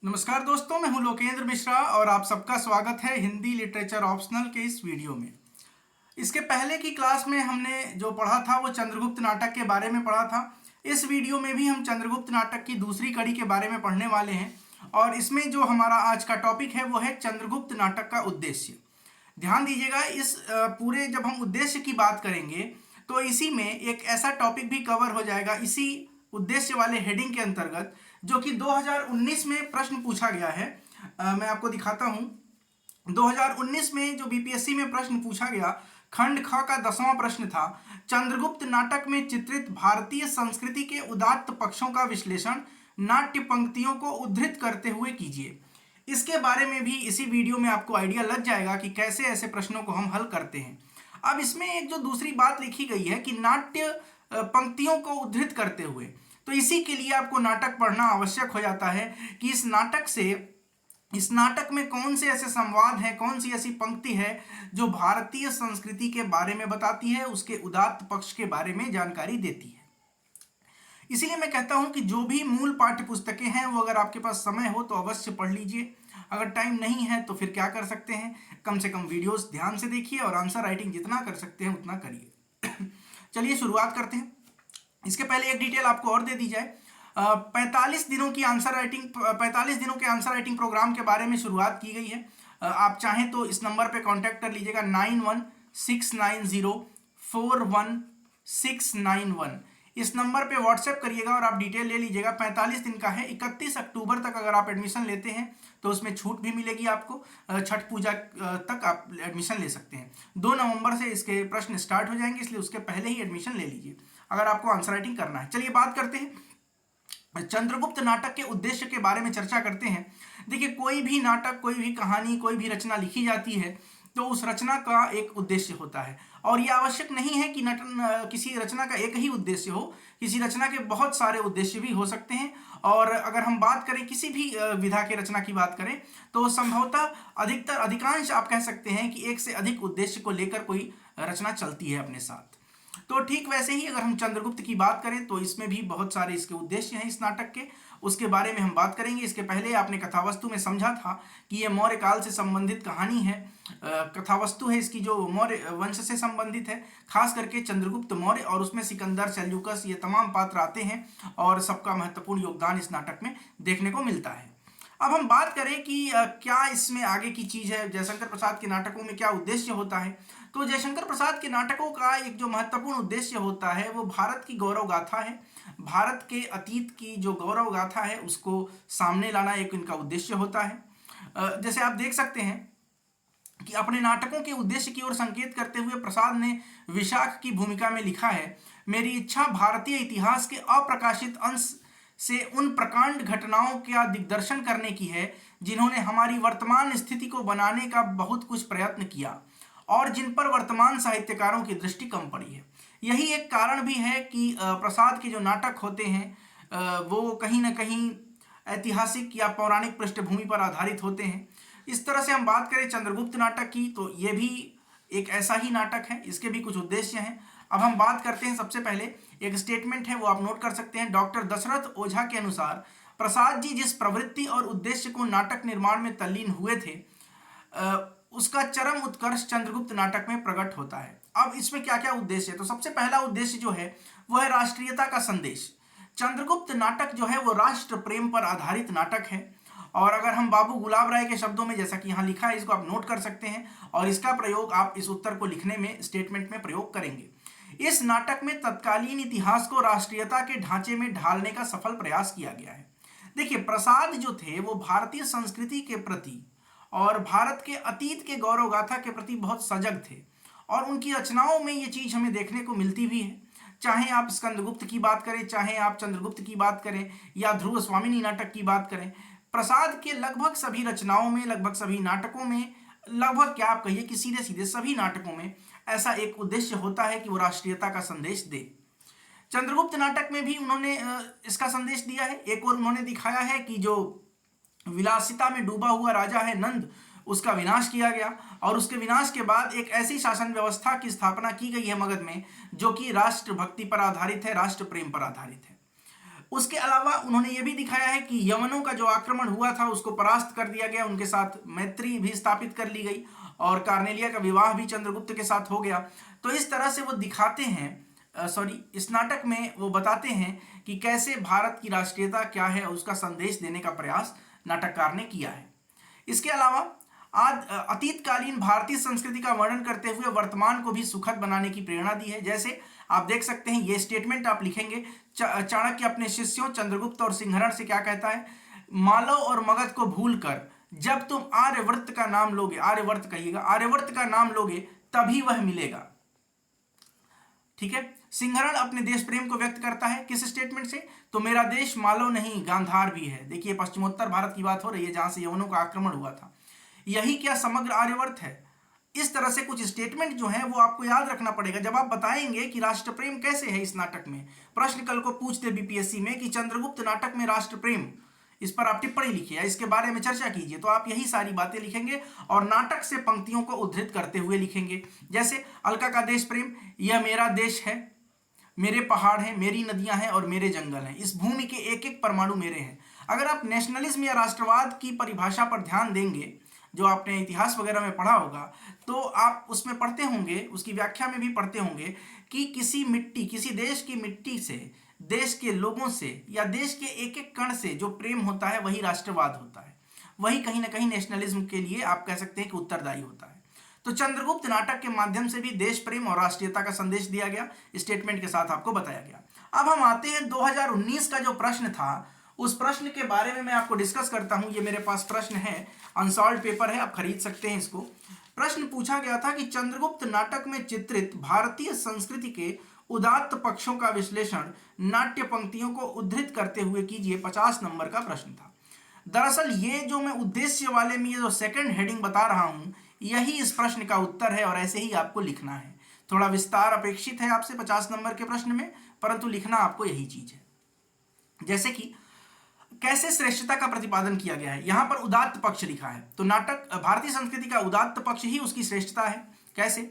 नमस्कार दोस्तों, मैं हूं लोकेंद्र मिश्रा और आप सबका स्वागत है हिंदी लिटरेचर ऑप्शनल के इस वीडियो में। इसके पहले की क्लास में हमने जो पढ़ा था वो चंद्रगुप्त नाटक के बारे में पढ़ा था। इस वीडियो में भी हम चंद्रगुप्त नाटक की दूसरी कड़ी के बारे में पढ़ने वाले हैं और इसमें जो हमारा आज का टॉपिक है वो है चंद्रगुप्त नाटक का उद्देश्य। ध्यान दीजिएगा, इस पूरे जब हम उद्देश्य की बात करेंगे तो इसी में एक ऐसा टॉपिक भी कवर हो जाएगा इसी उद्देश्य वाले हेडिंग के अंतर्गत, जो कि 2019 में प्रश्न पूछा गया है। मैं आपको दिखाता हूं। 2019 में जो बीपीएससी में प्रश्न पूछा गया, खंड ख का 10वां प्रश्न था, चंद्रगुप्त नाटक में चित्रित भारतीय संस्कृति के उदात्त पक्षों का विश्लेषण नाट्य पंक्तियों को उद्धृत करते हुए कीजिए। इसके बारे में भी इसी वीडियो में आपको आइडिया लग जाएगा कि कैसे ऐसे प्रश्नों को हम हल करते हैं। अब इसमें एक जो दूसरी बात लिखी गई है कि नाट्य पंक्तियों को उद्धृत करते हुए, तो इसी के लिए आपको नाटक पढ़ना आवश्यक हो जाता है कि इस नाटक में कौन से ऐसे संवाद हैं, कौन सी ऐसी पंक्ति है जो भारतीय संस्कृति के बारे में बताती है, उसके उदात्त पक्ष के बारे में जानकारी देती है। इसीलिए मैं कहता हूं कि जो भी मूल पाठ्य पुस्तकें हैं वो अगर आपके पास समय हो तो अवश्य पढ़ लीजिए। अगर टाइम नहीं है तो फिर क्या कर सकते हैं, कम से कम वीडियोस ध्यान से देखिए और आंसर राइटिंग जितना कर सकते हैं उतना करिए। चलिए शुरुआत करते हैं। इसके पहले एक डिटेल आपको और दे दी जाए। 45 दिनों की आंसर राइटिंग 45 दिनों के आंसर राइटिंग प्रोग्राम के बारे में शुरुआत की गई है। आप चाहें तो इस नंबर पे कांटेक्ट कर लीजिएगा 9169041691। इस नंबर पे व्हाट्सएप करिएगा और आप डिटेल ले लीजिएगा। 45 दिन का है। 31 अक्टूबर तक अगर आप एडमिशन लेते हैं तो उसमें छूट भी मिलेगी आपको। छठ पूजा तक आप एडमिशन ले सकते हैं। 2 नवंबर से इसके प्रश्न स्टार्ट हो जाएंगे, इसलिए उसके पहले ही एडमिशन ले लीजिए अगर आपको आंसर राइटिंग करना है। चलिए बात करते हैं, चंद्रगुप्त नाटक के उद्देश्य के बारे में चर्चा करते हैं। देखिए, कोई भी नाटक, कोई भी कहानी, कोई भी रचना लिखी जाती है तो उस रचना का एक उद्देश्य होता है और यह आवश्यक नहीं है कि किसी रचना का एक ही उद्देश्य हो। किसी रचना के बहुत सारे उद्देश्य भी हो सकते हैं। और अगर हम बात करें किसी भी विधा की रचना की बात करें तो संभवतः अधिकांश आप कह सकते हैं कि एक से अधिक उद्देश्य को लेकर कोई रचना चलती है अपने साथ। तो ठीक वैसे ही अगर हम चंद्रगुप्त की बात करें तो इसमें भी बहुत सारे इसके उद्देश्य हैं इस नाटक के, उसके बारे में हम बात करेंगे। इसके पहले आपने कथावस्तु में समझा था कि यह मौर्य काल से संबंधित कहानी है। कथावस्तु है इसकी जो मौर्य वंश से संबंधित है, खास करके चंद्रगुप्त मौर्य, और उसमें सिकंदर, सेल्यूकस, ये तमाम पात्र आते हैं और सबका महत्वपूर्ण योगदान इस नाटक में देखने को मिलता है। अब हम बात करें कि क्या इसमें आगे की चीज़ है, जयशंकर प्रसाद के नाटकों में क्या उद्देश्य होता है। तो जयशंकर प्रसाद के नाटकों का एक जो महत्वपूर्ण उद्देश्य होता है वो भारत की गौरव गाथा है। भारत के अतीत की जो गौरव गाथा है उसको सामने लाना एक इनका उद्देश्य होता है। जैसे आप देख सकते हैं कि अपने नाटकों के उद्देश्य की ओर संकेत करते हुए प्रसाद ने विशाख की भूमिका में लिखा है, मेरी इच्छा भारतीय इतिहास के अप्रकाशित अंश से उन प्रकांड घटनाओं का दिग्दर्शन करने की है जिन्होंने हमारी वर्तमान स्थिति को बनाने का बहुत कुछ प्रयत्न किया और जिन पर वर्तमान साहित्यकारों की दृष्टि कम पड़ी है। यही एक कारण भी है कि प्रसाद के जो नाटक होते हैं वो कहीं ना कहीं ऐतिहासिक या पौराणिक पृष्ठभूमि पर आधारित होते हैं। इस तरह से हम बात करें चंद्रगुप्त नाटक की तो ये भी एक ऐसा ही नाटक है, इसके भी कुछ उद्देश्य हैं। अब हम बात करते हैं, सबसे पहले एक स्टेटमेंट है वो आप नोट कर सकते हैं। डॉक्टर दशरथ ओझा के अनुसार प्रसाद जी जिस प्रवृत्ति और उद्देश्य को नाटक निर्माण में तल्लीन हुए थे उसका चरम उत्कर्ष चंद्रगुप्त नाटक में प्रकट होता है। अब इसमें क्या क्या उद्देश्य है, तो सबसे पहला उद्देश्य जो है वो है राष्ट्रीयता का संदेश। चंद्रगुप्त नाटक जो है वो राष्ट्र प्रेम पर आधारित नाटक है और अगर हम बाबू गुलाब राय के शब्दों में, जैसा कि यहाँ लिखा है, इसको आप नोट कर सकते हैं और इसका प्रयोग आप इस उत्तर को लिखने में, स्टेटमेंट में प्रयोग करेंगे। इस नाटक में तत्कालीन इतिहास को राष्ट्रीयता के ढांचे में ढालने का सफल प्रयास किया गया है। देखिए, प्रसाद जो थे वो भारतीय संस्कृति के प्रति और भारत के अतीत के गौरव गाथा के प्रति बहुत सजग थे और उनकी रचनाओं में ये चीज हमें देखने को मिलती भी है। चाहे आप स्कंदगुप्त की बात करें, चाहे आप चंद्रगुप्त की बात करें या ध्रुव स्वामिनी नाटक की बात करें, प्रसाद के लगभग सभी रचनाओं में, लगभग सभी नाटकों में, लगभग क्या आप कहिए कि सीधे सीधे सभी नाटकों में ऐसा एक उद्देश्य होता है कि वो राष्ट्रीयता का संदेश दे। चंद्रगुप्त नाटक में भी उन्होंने इसका संदेश दिया है। एक और उन्होंने दिखाया है कि जो विलासिता में डूबा हुआ राजा है नंद, उसका विनाश किया गया और उसके विनाश के बाद एक ऐसी शासन व्यवस्था की स्थापना की गई है मगध में जो कि राष्ट्रभक्ति पर आधारित है, राष्ट्र प्रेम पर आधारित है। उसके अलावा उन्होंने ये भी दिखाया है कि यवनों का जो आक्रमण हुआ था उसको परास्त कर दिया गया, उनके साथ मैत्री भी स्थापित कर ली गई और कार्नेलिया का विवाह भी चंद्रगुप्त के साथ हो गया। तो इस तरह से वो दिखाते हैं, इस नाटक में वो बताते हैं कि कैसे भारत की राष्ट्रीयता क्या है, उसका संदेश देने का प्रयास नाटककार ने किया है। इसके अलावा आज अतीतकालीन भारतीय संस्कृति का वर्णन करते हुए वर्तमान को भी सुखद बनाने की प्रेरणा दी है। जैसे आप देख सकते हैं, ये स्टेटमेंट आप लिखेंगे, चाणक्य अपने शिष्यों चंद्रगुप्त और सिंहरण से क्या कहता है, मालव और मगध को भूलकर जब तुम आर्यवर्त का नाम लोगे, आर्यवर्त कहिएगा, आर्यवर्त का नाम लोगे तभी वह मिलेगा। ठीक है। सिंहरण अपने देश प्रेम को व्यक्त करता है किस स्टेटमेंट से, तो मेरा देश मालव नहीं गांधार भी है। देखिए पश्चिमोत्तर भारत की बात हो रही है जहां से यवनों का आक्रमण हुआ था। यही क्या समग्र आर्यवर्त है। इस तरह से कुछ स्टेटमेंट जो है वो आपको याद रखना पड़ेगा जब आप बताएंगे कि राष्ट्र प्रेम कैसे है इस नाटक में। प्रश्न कल को पूछते बीपीएससी में कि चंद्रगुप्त नाटक में राष्ट्र प्रेम, इस पर आप टिप्पणी लिखिए या इसके बारे में चर्चा कीजिए, तो आप यही सारी बातें लिखेंगे और नाटक से पंक्तियों को उद्धृत करते हुए लिखेंगे। जैसे अलका का देश प्रेम, यह मेरा देश है, मेरे पहाड़ हैं, मेरी नदियां हैं और मेरे जंगल हैं, इस भूमि के एक एक परमाणु मेरे हैं। अगर आप नेशनलिज्म या राष्ट्रवाद की परिभाषा पर ध्यान देंगे, जो आपने इतिहास वगैरह में पढ़ा होगा, तो आप उसमें पढ़ते होंगे, उसकी व्याख्या में भी पढ़ते होंगे कि किसी मिट्टी, किसी देश की मिट्टी से, देश के लोगों से या देश के एक एक कण से जो प्रेम होता है वही राष्ट्रवाद होता है, वही कहीं ना कहीं नेशनलिज्म के लिए आप कह सकते हैं कि उत्तरदायी होता है। तो चंद्रगुप्त नाटक के माध्यम से भी देश प्रेम और राष्ट्रीयता का संदेश दिया गया, स्टेटमेंट के साथ आपको बताया गया। अब हम आते हैं 2019 का जो प्रश्न था, उस प्रश्न के बारे में मैं आपको डिस्कस करता हूं। ये मेरे पास प्रश्न है, अनसॉल्व्ड पेपर है, आप खरीद सकते हैं इसको। प्रश्न पूछा गया था कि चंद्रगुप्त नाटक में चित्रित भारतीय संस्कृति के उदात्त पक्षों का विश्लेषण नाट्य पंक्तियों को उद्धृत करते हुए कीजिए। 50 नंबर का प्रश्न था। दरअसल ये जो मैं उद्देश्य वाले में ये जो सेकंड हेडिंग बता रहा हूं, यही इस प्रश्न का उत्तर है और ऐसे ही आपको लिखना है। थोड़ा विस्तार अपेक्षित है आपसे 50 नंबर के प्रश्न में, परंतु लिखना आपको यही चीज है। जैसे कि कैसे श्रेष्ठता का प्रतिपादन किया गया है, यहां पर उदात्त पक्ष लिखा है, तो नाटक भारतीय संस्कृति का उदात्त पक्ष ही उसकी श्रेष्ठता है। कैसे,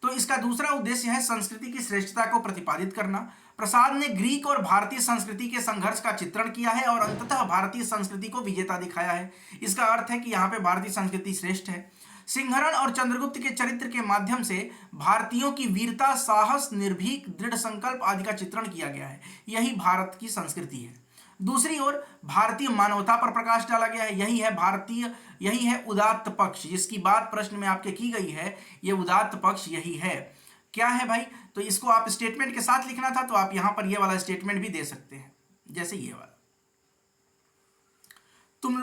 तो इसका दूसरा उद्देश्य है संस्कृति की श्रेष्ठता को प्रतिपादित करना। प्रसाद ने ग्रीक और भारतीय संस्कृति के संघर्ष का चित्रण किया है और अंततः भारतीय संस्कृति को विजेता दिखाया है। इसका अर्थ है कि यहाँ पे भारतीय संस्कृति श्रेष्ठ है। सिंहरण और चंद्रगुप्त के चरित्र के माध्यम से भारतीयों की वीरता, साहस, निर्भीक, दृढ़ संकल्प आदि का चित्रण किया गया है। यही भारत की संस्कृति है। दूसरी ओर भारतीय मानवता पर प्रकाश डाला गया है। यही है उदात्त पक्ष, जिसकी बात प्रश्न में आपके की गई है। यह उदात्त पक्ष यही है। क्या है भाई, तो इसको आप स्टेटमेंट के साथ लिखना था, तो आप यहां पर ये वाला स्टेटमेंट भी दे सकते हैं, जैसे ये वाला, तुम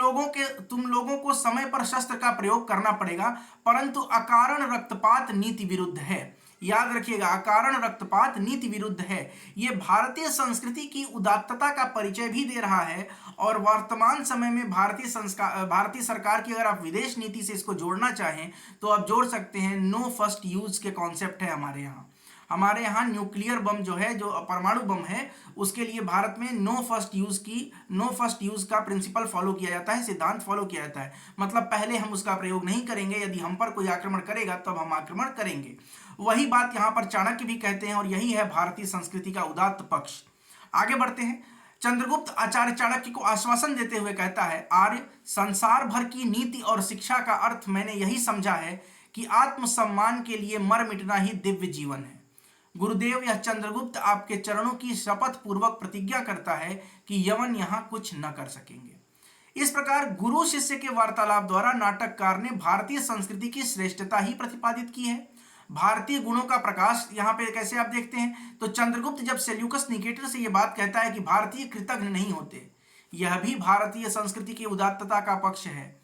लोगों को समय पर शस्त्र का प्रयोग करना पड़ेगा, परंतु अकारण रक्तपात नीति विरुद्ध है। याद रखिएगा, अकारण रक्तपात नीति विरुद्ध है। यह भारतीय संस्कृति की उदात्तता का परिचय भी दे रहा है और वर्तमान समय में भारतीय सरकार की अगर आप विदेश नीति से इसको जोड़ना चाहें तो आप जोड़ सकते हैं। नो फर्स्ट यूज के कॉन्सेप्ट है हमारे यहाँ न्यूक्लियर बम जो है, जो परमाणु बम है, उसके लिए भारत में नो फर्स्ट यूज का प्रिंसिपल फॉलो किया जाता है, सिद्धांत फॉलो किया जाता है। मतलब पहले हम उसका प्रयोग नहीं करेंगे, यदि हम पर कोई आक्रमण करेगा तब हम आक्रमण करेंगे। वही बात यहाँ पर चाणक्य भी कहते हैं और यही है भारतीय संस्कृति का उदात्त पक्ष। आगे बढ़ते हैं। चंद्रगुप्त आचार्य चाणक्य को आश्वासन देते हुए कहता है, आर्य, संसार भर की नीति और शिक्षा का अर्थ मैंने यही समझा है कि आत्मसम्मान के लिए मर मिटना ही दिव्य जीवन है। गुरुदेव, यह चंद्रगुप्त आपके चरणों की शपथ पूर्वक प्रतिज्ञा करता है कि यवन यहां कुछ न कर सकेंगे। इस प्रकार गुरु शिष्य के वार्तालाप द्वारा नाटककार ने भारतीय संस्कृति की श्रेष्ठता ही प्रतिपादित की है। भारतीय गुणों का प्रकाश यहाँ पे कैसे आप देखते हैं, तो चंद्रगुप्त जब सेल्यूकस निकेटर से यह बात कहता है कि भारतीय कृतघ्न नहीं होते, यह भी भारतीय संस्कृति की उदात्तता का पक्ष है।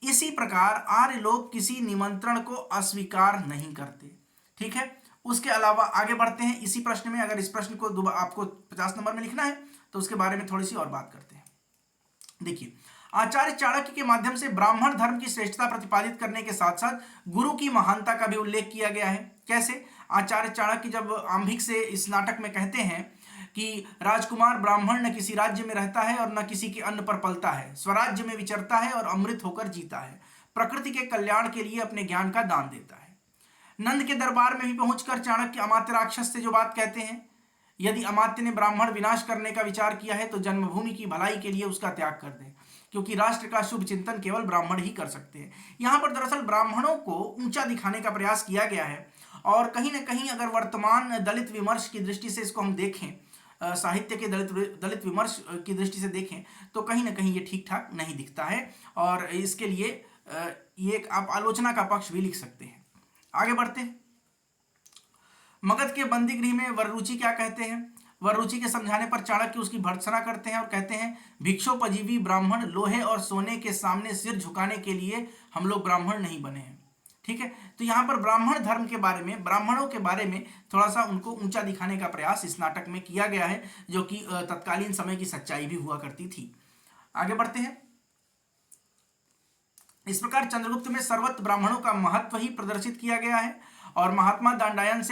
इसी प्रकार आर्य लोग किसी निमंत्रण को अस्वीकार नहीं करते। ठीक है। उसके अलावा आगे बढ़ते हैं इसी प्रश्न में। अगर इस प्रश्न को आपको 50 नंबर में लिखना है तो उसके बारे में थोड़ी सी और बात करते हैं। देखिए, आचार्य चाणक्य के माध्यम से ब्राह्मण धर्म की श्रेष्ठता प्रतिपादित करने के साथ साथ गुरु की महानता का भी उल्लेख किया गया है। कैसे, आचार्य चाणक्य जब आंभिक से इस नाटक में कहते हैं कि राजकुमार ब्राह्मण न किसी राज्य में रहता है और न किसी के अन्न पर पलता है, स्वराज्य में विचरता है और अमृत होकर जीता है, प्रकृति के कल्याण के लिए अपने ज्ञान का दान देता है। नंद के दरबार में भी पहुंचकर चाणक्य अमात्य राक्षस से जो बात कहते हैं, यदि अमात्य ने ब्राह्मण विनाश करने का विचार किया है तो जन्मभूमि की भलाई के लिए उसका त्याग कर दें, क्योंकि राष्ट्र का शुभ चिंतन केवल ब्राह्मण ही कर सकते हैं। यहाँ पर दरअसल ब्राह्मणों को ऊंचा दिखाने का प्रयास किया गया है, और कहीं ना कहीं अगर वर्तमान दलित विमर्श की दृष्टि से इसको हम देखें, साहित्य के दलित विमर्श की दृष्टि से देखें, तो कहीं ना कहीं ये ठीक ठाक नहीं दिखता है, और इसके लिए ये एक आप आलोचना का पक्ष भी लिख सकते हैं। आगे बढ़ते हैं। मगध के बंदी गृह में वररुचि क्या कहते हैं? वररुचि के समझाने पर चाणक्य उसकी भर्त्सना करते हैं और कहते हैं, भिक्षोपजीवी ब्राह्मण लोहे और सोने के सामने सिर झुकाने के लिए हम लोग ब्राह्मण नहीं बने हैं। ठीक है, तो यहाँ पर ब्राह्मण धर्म के बारे में, ब्राह्मणों के बारे में थोड़ा सा उनको ऊंचा दिखाने का प्रयास इस नाटक में किया गया है, जो कि तत्कालीन समय की सच्चाई भी हुआ करती थी। आगे बढ़ते हैं। इस प्रकार चंद्रगुप्त में सर्वत्र ब्राह्मणों का महत्व ही प्रदर्शित किया गया है, और महात्मा दंडायन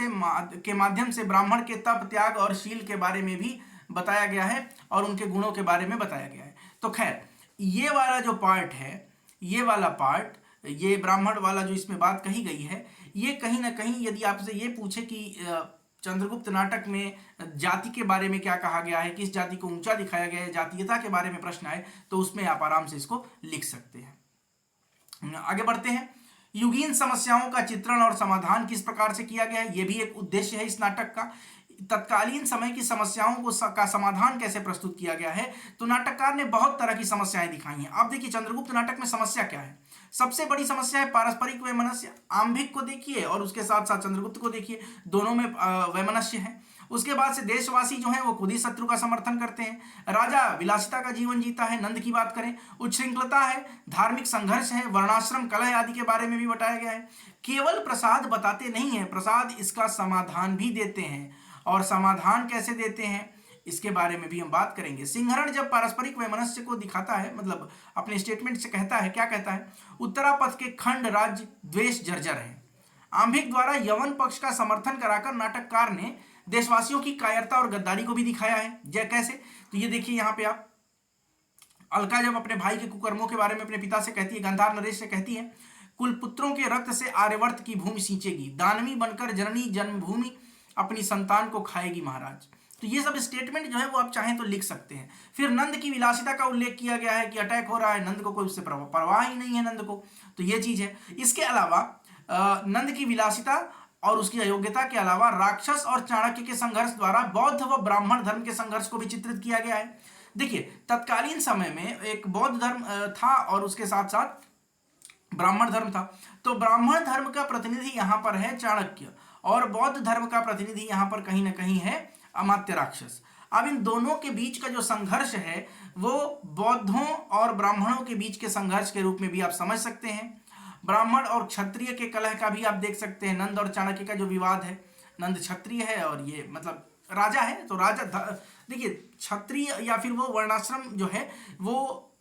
के माध्यम से ब्राह्मण के तप, त्याग और शील के बारे में भी बताया गया है, और उनके गुणों के बारे में बताया गया है। तो खैर, ये वाला जो पार्ट है, ये वाला पार्ट, ये ब्राह्मण वाला जो इसमें बात कही गई है, ये कहीं ना कहीं यदि आपसे ये पूछे कि चंद्रगुप्त नाटक में जाति के बारे में क्या कहा गया है, किस जाति को ऊंचा दिखाया गया है, जातीयता के बारे में प्रश्न आए, तो उसमें आप आराम से इसको लिख सकते हैं। आगे बढ़ते हैं। युगीन समस्याओं का चित्रण और समाधान किस प्रकार से किया गया है, यह भी एक उद्देश्य है इस नाटक का। तत्कालीन समय की समस्याओं का समाधान कैसे प्रस्तुत किया गया है, तो नाटककार ने बहुत तरह की समस्याएं दिखाई हैं। आप देखिए चंद्रगुप्त नाटक में समस्या क्या है। सबसे बड़ी समस्या है पारस्परिक वैमनस्य। आंभिक को देखिए और उसके साथ साथ चंद्रगुप्त को देखिए, दोनों में वैमनस्य है। उसके बाद से देशवासी जो हैं वो खुद ही शत्रु का समर्थन करते हैं। राजा विलासिता का जीवन जीता है। नंद की बात करें, उच्छृंखलता है, धार्मिक संघर्ष है, वर्णाश्रम कलह आदि के बारे में भी बताया गया है। केवल प्रसाद बताते नहीं है, प्रसाद इसका समाधान भी देते हैं, और समाधान कैसे देते हैं इसके बारे में भी हम बात करेंगे। सिंहरण जब पारस्परिक वैमनस्य को दिखाता है, मतलब अपने स्टेटमेंट से कहता है, क्या कहता है, उत्तरापथ के खंड राज्य द्वेष जर्जर है। आंभिक द्वारा यवन पक्ष का समर्थन कराकर नाटककार ने देशवासियों की कायरता और गद्दारी को भी दिखाया है। जय कैसे, तो ये देखिए यहाँ पे आप, अलका जब अपने भाई के कुकर्मों के बारे में अपने पिता से कहती है, गांधार नरेश से कहती है, कुलपुत्रों के रक्त से आर्यवर्त की भूमि सींचेगी, दानवी बनकर जननी जन्मभूमि अपनी संतान को खाएगी महाराज। तो ये सब स्टेटमेंट जो है वो आप चाहें तो लिख सकते हैं। फिर नंद की विलासिता का उल्लेख किया गया है कि अटैक हो रहा है, नंद को कोई उससे परवाह ही नहीं है नंद को, तो ये चीज है। इसके अलावा नंद की विलासिता और उसकी अयोग्यता के अलावा राक्षस और चाणक्य के संघर्ष द्वारा बौद्ध व ब्राह्मण धर्म के संघर्ष को भी चित्रित किया गया है। देखिए तत्कालीन समय में एक बौद्ध धर्म था और उसके साथ साथ ब्राह्मण धर्म था। तो ब्राह्मण धर्म का प्रतिनिधि यहाँ पर है चाणक्य, और बौद्ध धर्म का प्रतिनिधि यहाँ पर कहीं ना कहीं है अमात्य राक्षस। अब इन दोनों के बीच का जो संघर्ष है वो बौद्धों और ब्राह्मणों के बीच के संघर्ष के रूप में भी आप समझ सकते हैं। ब्राह्मण और क्षत्रिय के कलह का भी आप देख सकते हैं। नंद और चाणक्य का जो विवाद है, नंद क्षत्रिय है और ये मतलब राजा है, तो राजा देखिए क्षत्रिय या फिर वो वर्णाश्रम जो है वो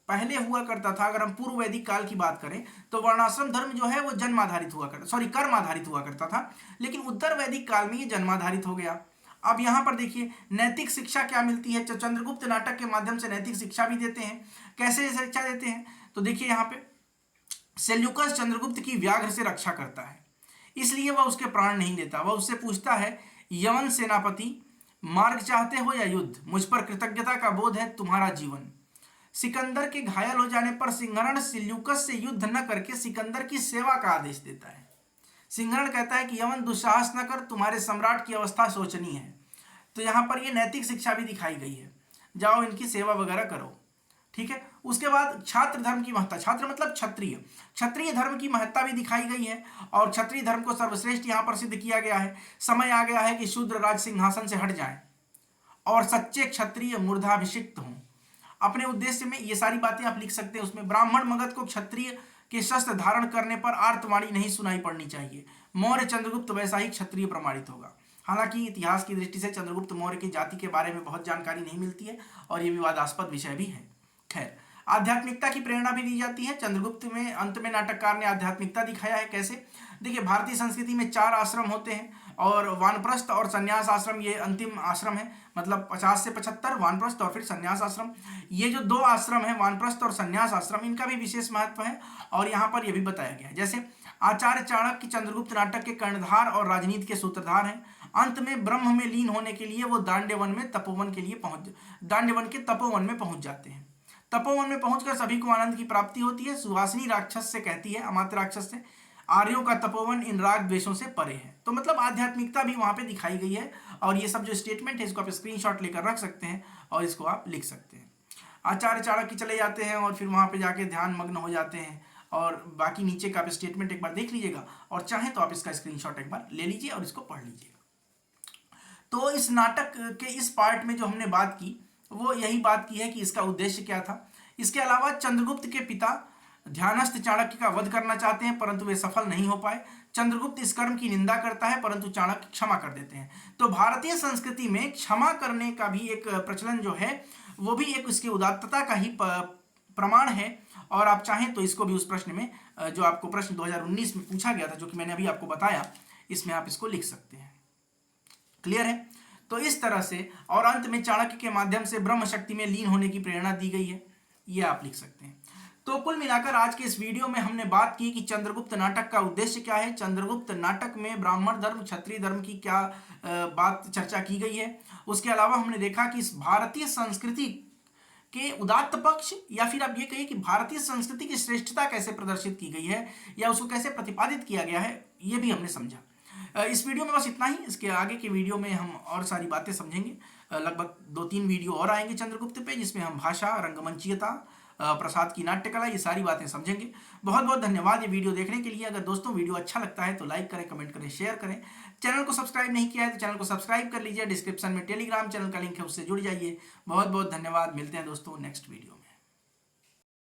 पहले हुआ करता था। अगर हम पूर्व वैदिक काल की बात करें तो वर्णाश्रम धर्म जो है वो जन्म आधारित हुआ करता, सॉरी कर्म आधारित हुआ करता था, लेकिन उत्तर वैदिक काल में ये जन्माधारित हो गया। अब यहाँ पर देखिए नैतिक शिक्षा क्या मिलती है, चंद्रगुप्त नाटक के माध्यम से नैतिक शिक्षा भी देते हैं। कैसे शिक्षा देते हैं, तो देखिए यहाँ पे सेल्यूकस चंद्रगुप्त की व्याघ्र से रक्षा करता है, इसलिए वह उसके प्राण नहीं लेता। वह उससे पूछता है, यवन सेनापति मार्ग चाहते हो या युद्ध, मुझ पर कृतज्ञता का बोध है तुम्हारा जीवन। सिकंदर के घायल हो जाने पर सिंहरण सेल्यूकस से युद्ध न करके सिकंदर की सेवा का आदेश देता है। सिंहरण कहता है कि यवन दुस्साहस न कर, तुम्हारे सम्राट की अवस्था शोचनीय है। तो यहाँ पर ये नैतिक शिक्षा भी दिखाई गई है, जाओ इनकी सेवा वगैरह करो, ठीक है। उसके बाद छात्र धर्म की महत्ता, छात्र मतलब क्षत्रिय, क्षत्रिय धर्म की महत्ता भी दिखाई गई है और क्षत्रिय धर्म को सर्वश्रेष्ठ यहाँ पर सिद्ध किया गया है। समय आ गया है कि शूद्र राज सिंहासन से हट जाए और सच्चे क्षत्रिय मूर्धाभिषिक्त हों। अपने उद्देश्य में ये सारी बातें आप लिख सकते हैं उसमें। ब्राह्मण मगध को क्षत्रिय के शस्त्र धारण करने पर आर्तवाणी नहीं सुनाई पड़नी चाहिए। मौर्य चंद्रगुप्त वैसा ही क्षत्रिय प्रमाणित होगा। हालांकि इतिहास की दृष्टि से चंद्रगुप्त मौर्य की जाति के बारे में बहुत जानकारी नहीं मिलती है और ये विवादास्पद विषय भी है। खैर, आध्यात्मिकता की प्रेरणा भी दी जाती है। चंद्रगुप्त में अंत में नाटककार ने आध्यात्मिकता दिखाया है। कैसे, देखिए भारतीय संस्कृति में 4 आश्रम होते हैं और वानप्रस्थ और संन्यास आश्रम ये अंतिम आश्रम है, मतलब 50 से 75 वानप्रस्थ और फिर संन्यास आश्रम। ये जो 2 आश्रम है वानप्रस्थ और संन्यास आश्रम, इनका भी विशेष महत्व है और यहाँ पर यह भी बताया गया है। जैसे आचार्य चाणक्य चंद्रगुप्त नाटक के कर्णधार और राजनीति के सूत्रधार हैं। अंत में ब्रह्म में लीन होने के लिए वो दांड्यवन में तपोवन के लिए दांड्यवन के तपोवन में पहुंच जाते हैं। तपोवन में पहुंचकर सभी को आनंद की प्राप्ति होती है। सुहासिनी राक्षस से कहती है, अमात्य राक्षस से, आर्यों का तपोवन इन राग द्वेषों से परे है। तो मतलब आध्यात्मिकता भी वहां पे दिखाई गई है। और ये सब जो स्टेटमेंट है इसको आप स्क्रीनशॉट लेकर रख सकते हैं और इसको आप लिख सकते हैं। आचार्य चाणक्य चले जाते हैं और फिर वहां पे जाके ध्यान मग्न हो जाते हैं। और बाकी नीचे का आप स्टेटमेंट एक बार देख लीजिएगा और चाहे तो आप इसका स्क्रीनशॉट एक बार ले लीजिए और इसको पढ़ लीजिएगा। तो इस नाटक के इस पार्ट में जो हमने बात की वो यही बात की है कि इसका उद्देश्य क्या था। इसके अलावा चंद्रगुप्त के पिता ध्यानस्थ चाणक्य का वध करना चाहते हैं परंतु वे सफल नहीं हो पाए। चंद्रगुप्त इस कर्म की निंदा करता है परंतु चाणक्य क्षमा कर देते हैं। तो भारतीय संस्कृति में क्षमा करने का भी एक प्रचलन जो है वो भी एक उसकी उदात्तता का ही प्रमाण है। और आप चाहें तो इसको भी उस प्रश्न में जो आपको प्रश्न 2019 में पूछा गया था, जो कि मैंने अभी आपको बताया, इसमें आप इसको लिख सकते हैं। क्लियर है? तो इस तरह से और अंत में चाणक्य के माध्यम से ब्रह्म शक्ति में लीन होने की प्रेरणा दी गई है, ये आप लिख सकते हैं। तो कुल मिलाकर आज के इस वीडियो में हमने बात की कि चंद्रगुप्त नाटक का उद्देश्य क्या है, चंद्रगुप्त नाटक में ब्राह्मण धर्म क्षत्रिय धर्म की क्या बात चर्चा की गई है। उसके अलावा हमने देखा कि इस भारतीय संस्कृति के उदात्त पक्ष या फिर आप ये कहिए कि भारतीय संस्कृति की श्रेष्ठता कैसे प्रदर्शित की गई है या उसको कैसे प्रतिपादित किया गया है, ये भी हमने समझा। इस वीडियो में बस इतना ही। इसके आगे के वीडियो में हम और सारी बातें समझेंगे। लगभग 2-3 वीडियो और आएंगे चंद्रगुप्त पे, जिसमें हम भाषा, रंगमंचीयता, प्रसाद की नाट्यकला, ये सारी बातें समझेंगे। बहुत बहुत धन्यवाद ये वीडियो देखने के लिए। अगर दोस्तों वीडियो अच्छा लगता है तो लाइक करें, कमेंट करें, शेयर करें। चैनल को सब्सक्राइब नहीं किया है तो चैनल को सब्सक्राइब कर लीजिए। डिस्क्रिप्शन में टेलीग्राम चैनल का लिंक है, उससे जुड़ जाइए। बहुत बहुत धन्यवाद। मिलते हैं दोस्तों नेक्स्ट वीडियो।